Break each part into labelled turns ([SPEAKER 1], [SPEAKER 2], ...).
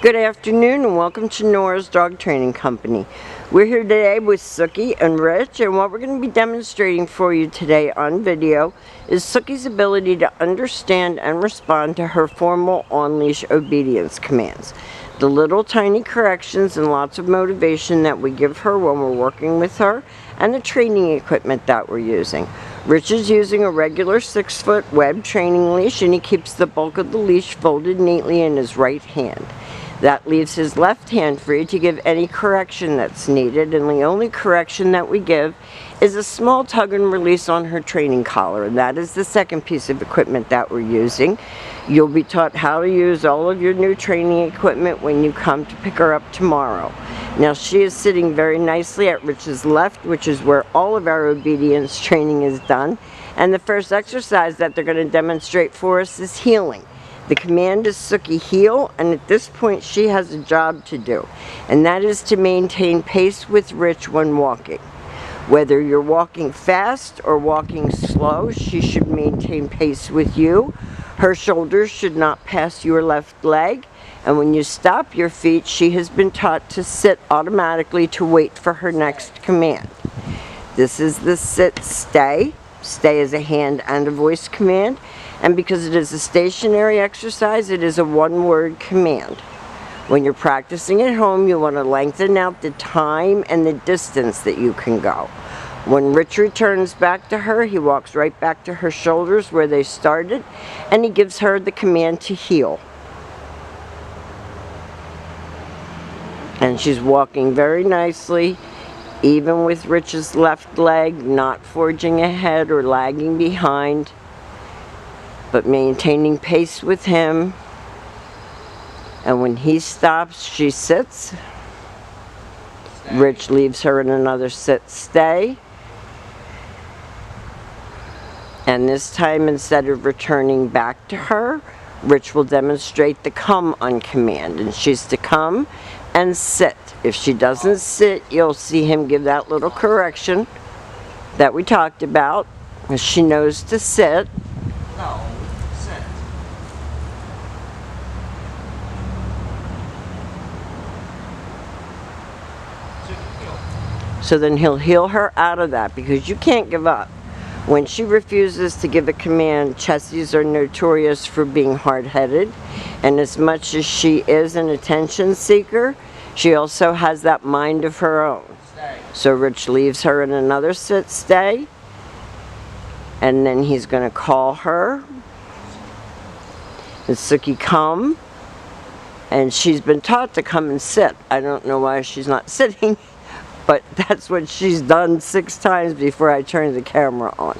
[SPEAKER 1] Good afternoon and welcome to Nora's Dog Training Company. We're here today with Sookie and Rich, and what we're going to be demonstrating for you today on video is Sookie's ability to understand and respond to her formal on-leash obedience commands. The little tiny corrections and lots of motivation that we give her when we're working with her, and the training equipment that we're using. Rich is using a regular 6-foot web training leash, and he keeps the bulk of the leash folded neatly in his right hand. That leaves his left hand free to give any correction that's needed, and the only correction that we give is a small tug and release on her training collar, and that is the second piece of equipment that we're using. You'll be taught how to use all of your new training equipment when you come to pick her up tomorrow. Now she is sitting very nicely at Rich's left, which is where all of our obedience training is done, and the first exercise that they're going to demonstrate for us is heeling. The command is Sookie heel, and at this point she has a job to do, and that is to maintain pace with Rich when walking. Whether you're walking fast or walking slow, she should maintain pace with you. Her shoulders should not pass your left leg, and when you stop your feet, she has been taught to sit automatically to wait for her next command. This is the sit stay. Stay is a hand and a voice command. And because it is a stationary exercise, it is a one-word command. When you're practicing at home, you want to lengthen out the time and the distance that you can go. When Rich returns back to her, he walks right back to her shoulders where they started, and he gives her the command to heel. And she's walking very nicely, even with Rich's left leg, not forging ahead or lagging behind, but maintaining pace with him. And when he stops, she sits. Stay. Rich leaves her in another sit stay. And this time, instead of returning back to her, Rich will demonstrate the come on command, and she's to come and sit. If she doesn't sit, you'll see him give that little correction that we talked about. If she knows to sit.
[SPEAKER 2] No, sit.
[SPEAKER 1] So then he'll heel her out of that, because you can't give up. When she refuses to give a command, Chessies are notorious for being hard-headed, and as much as she is an attention seeker, she also has that mind of her own.
[SPEAKER 2] Stay.
[SPEAKER 1] So Rich leaves her in another sit stay, and then he's going to call her. And Sookie come, and she's been taught to come and sit. I don't know why she's not sitting, but that's what she's done 6 times before I turned the camera on.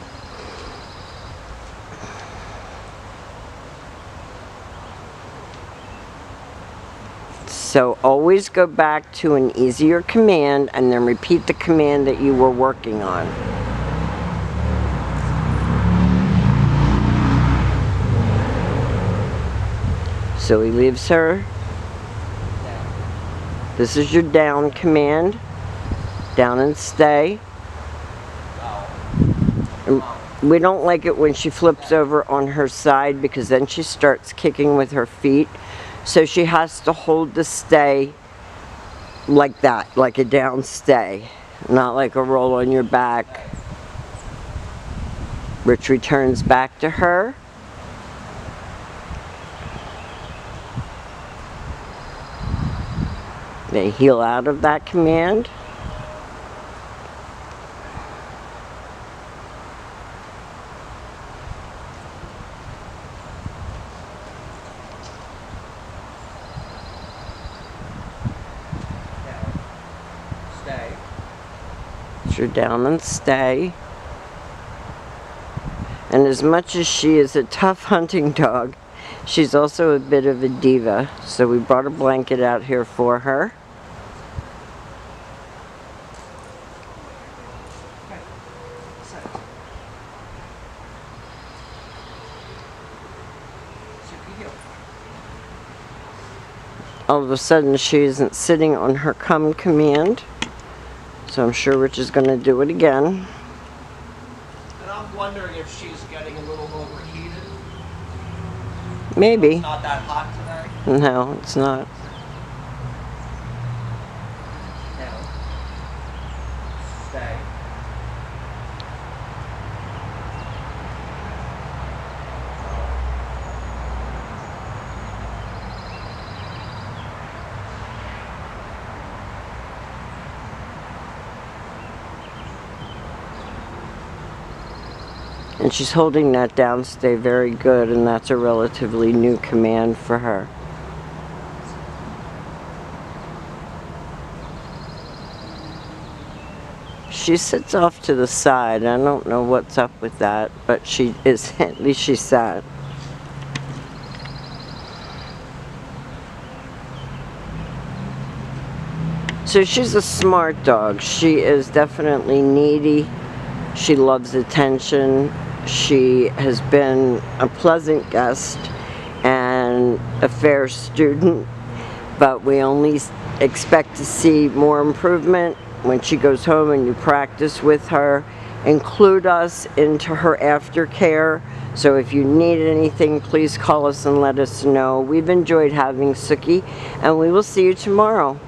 [SPEAKER 1] So always go back to an easier command and then repeat the command that you were working on. So he leaves her. This is your down command. Down and stay. And we don't like it when she flips over on her side, because then she starts kicking with her feet. So she has to hold the stay like that, like a down stay, not like a roll on your back. Rich returns back to her. They heel out of that command.
[SPEAKER 2] Stay.
[SPEAKER 1] You're down and stay. And as much as she is a tough hunting dog, she's also a bit of a diva. So we brought a blanket out here for her.
[SPEAKER 2] Okay. Sit. Sookie heel.
[SPEAKER 1] All of a sudden she isn't sitting on her come command. So I'm sure Rich is going to do it again.
[SPEAKER 2] And I'm wondering if she's getting a little overheated.
[SPEAKER 1] Maybe.
[SPEAKER 2] It's not that hot today.
[SPEAKER 1] No, it's not. And she's holding that downstay very good, and that's a relatively new command for her. She sits off to the side. I don't know what's up with that, but she is, at least she sat. So she's a smart dog. She is definitely needy. She loves attention. She has been a pleasant guest and a fair student, but we only expect to see more improvement when she goes home and you practice with her. Include us into her aftercare. So if you need anything, please call us and let us know. We've enjoyed having Sookie, and we will see you tomorrow.